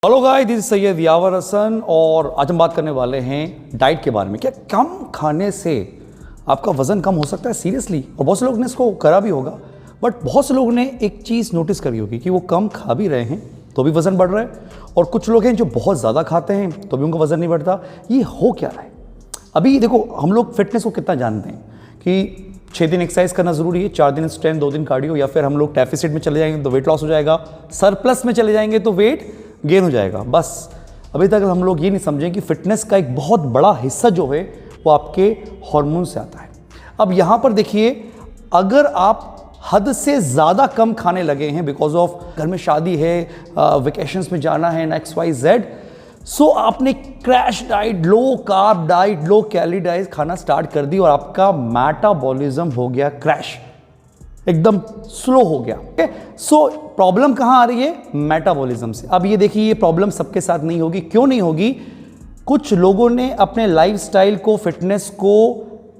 Hello guys, this is Syed Yawar Hasan और आज हम बात करने वाले हैं डाइट के बारे में। क्या कम खाने से आपका वज़न कम हो सकता है? सीरियसली। और बहुत से लोग ने इसको करा भी होगा, बट बहुत से लोगों ने एक चीज़ नोटिस करी होगी कि वो कम खा भी रहे हैं तो भी वज़न बढ़ रहा है, और कुछ लोग हैं जो बहुत ज़्यादा खाते हैं तो भी उनका वज़न नहीं बढ़ता। ये हो क्या रहा है? अभी देखो, हम लोग फिटनेस को कितना जानते हैं कि 6 दिन एक्सरसाइज करना ज़रूरी है, 4 दिन स्ट्रेंथ, 2 दिन कार्डियो, या फिर हम लोग डेफिसिट में चले जाएंगे तो वेट लॉस हो जाएगा, सरप्लस में चले जाएंगे तो वेट गेन हो जाएगा। बस अभी तक हम लोग ये नहीं समझें कि फिटनेस का एक बहुत बड़ा हिस्सा जो है वो आपके हार्मोन से आता है। अब यहाँ पर देखिए, अगर आप हद से ज़्यादा कम खाने लगे हैं बिकॉज ऑफ घर में शादी है, वेकेशंस में जाना है, XYZ, सो आपने crash diet, low carb diet, low calorie diet खाना स्टार्ट कर दी और आपका मेटाबॉलिज्म हो गया क्रैश, एकदम स्लो हो गया। सो प्रॉब्लम कहां आ रही है? मेटाबॉलिज्म से। अब ये देखिए, ये प्रॉब्लम सबके साथ नहीं होगी। क्यों नहीं होगी? कुछ लोगों ने अपने लाइफस्टाइल को, फिटनेस को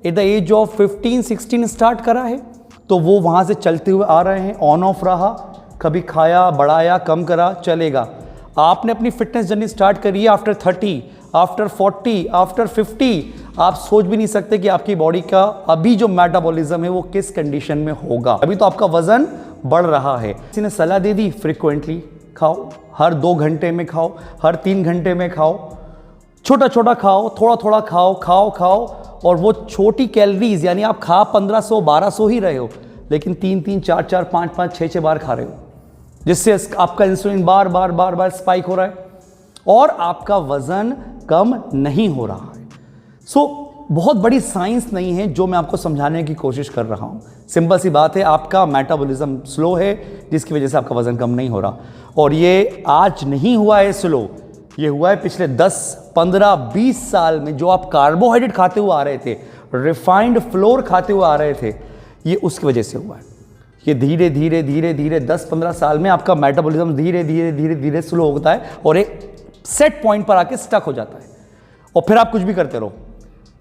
at the age of 15-16 start करा है, तो वो वहां से चलते हुए आ रहे हैं, ऑन ऑफ रहा, कभी खाया, बढ़ाया, कम करा, चलेगा। आपने अपनी फिटनेस जर्नी स्टार्ट करी है आफ्टर 30, आफ्टर 40, आफ्टर 50, आप सोच भी नहीं सकते कि आपकी बॉडी का अभी जो मेटाबॉलिज्म है वो किस कंडीशन में होगा। अभी तो आपका वजन बढ़ रहा है। किसी ने सलाह दे दी फ्रीक्वेंटली खाओ, हर 2 घंटे में खाओ, हर 3 घंटे में खाओ, छोटा छोटा खाओ, थोड़ा थोड़ा खाओ, खाओ, और वो छोटी कैलोरीज, यानी आप खा 1500-1200 ही रहे हो, लेकिन 3-3, 4-4, 5-5, 6-6 बार खा रहे हो, जिससे आपका इंसुलिन बार बार स्पाइक हो रहा है और आपका वजन कम नहीं हो रहा है। सो बहुत बड़ी साइंस नहीं है जो मैं आपको समझाने की कोशिश कर रहा हूं। सिंपल सी बात है, आपका मेटाबॉलिज्म स्लो है, जिसकी वजह से आपका वजन कम नहीं हो रहा। और ये आज नहीं हुआ है स्लो, ये हुआ है पिछले 10, 15, 20 साल में। जो आप कार्बोहाइड्रेट खाते हुए आ रहे थे, रिफाइंड फ्लोर खाते हुए आ रहे थे, ये उसकी वजह से हुआ है। ये धीरे धीरे 10-15 साल में आपका मेटाबॉलिज्म धीरे स्लो होता है और एक सेट पॉइंट पर आके स्टक हो जाता है, और फिर आप कुछ भी करते रहो।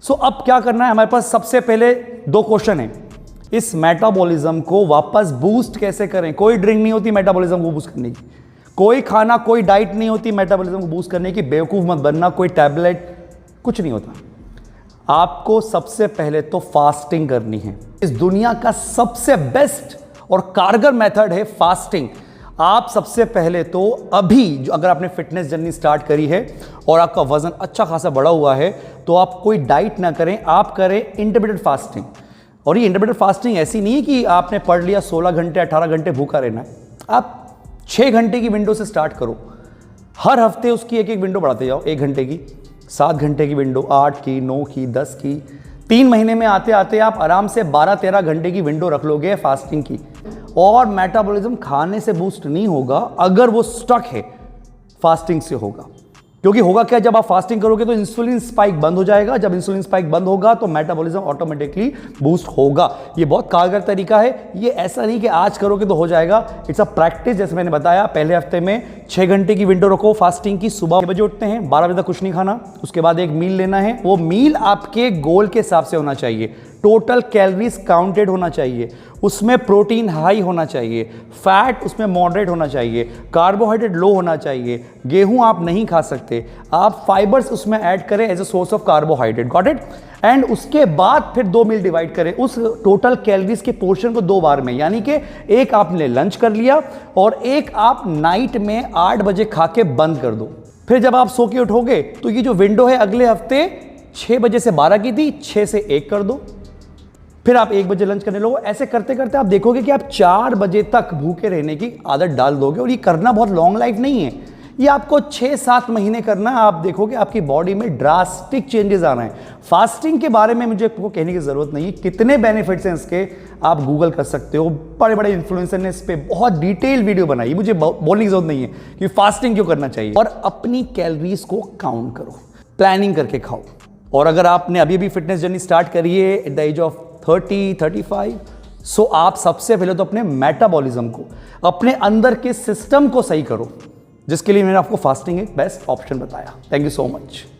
सो अब क्या करना है? हमारे पास सबसे पहले 2 क्वेश्चन हैं। इस मेटाबॉलिज्म को वापस बूस्ट कैसे करें? कोई ड्रिंक नहीं होती मेटाबॉलिज्म को बूस्ट करने की, कोई खाना, कोई डाइट नहीं होती मेटाबॉलिज्म को बूस्ट करने की। बेवकूफ मत बनना, कोई टैबलेट, कुछ नहीं होता। आपको सबसे पहले तो फास्टिंग करनी है। इस दुनिया का सबसे बेस्ट और कारगर मेथड है फास्टिंग। आप सबसे पहले तो अभी जो, अगर आपने फिटनेस जर्नी स्टार्ट करी है और आपका वजन अच्छा खासा बढ़ा हुआ है, तो आप कोई डाइट ना करें, आप करें इंटरमिटेंट फास्टिंग। और ये इंटरमिटेंट फास्टिंग ऐसी नहीं है कि आपने पढ़ लिया 16 घंटे 18 घंटे भूखा रहना है। आप 6 घंटे की विंडो से स्टार्ट करो, हर हफ्ते उसकी एक विंडो बढ़ाते जाओ, 1 घंटे की, 7 घंटे की विंडो, 8 की, 9 की, 10 की। 3 महीने में आते आते आप आराम से 12-13 घंटे की विंडो रख लोगे फास्टिंग की। और मेटाबॉलिज्म खाने से बूस्ट नहीं होगा, अगर वो स्टक है, फास्टिंग से होगा। क्योंकि होगा क्या, जब आप फास्टिंग करोगे तो इंसुलिन स्पाइक बंद हो जाएगा। जब इंसुलिन स्पाइक बंद होगा तो मेटाबॉलिज्म ऑटोमेटिकली बूस्ट होगा। ये बहुत कारगर तरीका है। ये ऐसा नहीं कि आज करोगे तो हो जाएगा, इट्स अ प्रैक्टिस। जैसे मैंने बताया, पहले हफ्ते में 6 घंटे की विंडो रखो फास्टिंग की। सुबह 6 बजे उठते हैं, 12 बजे तक कुछ नहीं खाना, उसके बाद एक मील लेना है। वो मील आपके गोल के हिसाब से होना चाहिए, टोटल कैलोरीज काउंटेड होना चाहिए, उसमें प्रोटीन हाई होना चाहिए, फैट उसमें मॉडरेट होना चाहिए, कार्बोहाइड्रेट लो होना चाहिए। गेहूं आप नहीं खा सकते, आप फाइबर्स उसमें ऐड करें as a source of carbohydrate, got it. And उसके बाद फिर 2 मील डिवाइड करें उस टोटल कैलोरीज के पोर्शन को 2 बार में, यानी कि एक आपने लंच कर लिया और एक आप नाइट में 8 बजे खा के बंद कर दो। फिर जब आप सो के उठोगे तो ये जो विंडो है अगले हफ्ते 6 बजे से 12 की थी, 6 से 1 कर दो। फिर आप 1 बजे लंच करने लगो। ऐसे करते करते आप देखोगे कि आप 4 बजे तक भूखे रहने की आदत डाल दोगे। और ये करना बहुत लॉन्ग लाइफ नहीं है, ये आपको 6-7 महीने करना है। आप देखोगे आपकी बॉडी में ड्रास्टिक चेंजेस आ रहे हैं। फास्टिंग के बारे में मुझे आपको कहने की जरूरत नहीं है, कितने बेनिफिट्स हैं इसके, आप गूगल कर सकते हो। बड़े बड़े इन्फ्लुएंसर ने इस पर बहुत डिटेल वीडियो बनाई, मुझे बोलने की जरूरत नहीं है कि फास्टिंग क्यों करना चाहिए। और अपनी कैलोरीज को काउंट करो, प्लानिंग करके खाओ। और अगर आपने अभी भी फिटनेस जर्नी स्टार्ट करी है एट द एज ऑफ 30-35, सो आप सबसे पहले तो अपने मेटाबॉलिज्म को, अपने अंदर के सिस्टम को सही करो, जिसके लिए मैंने आपको फास्टिंग एक बेस्ट ऑप्शन बताया। Thank you so much.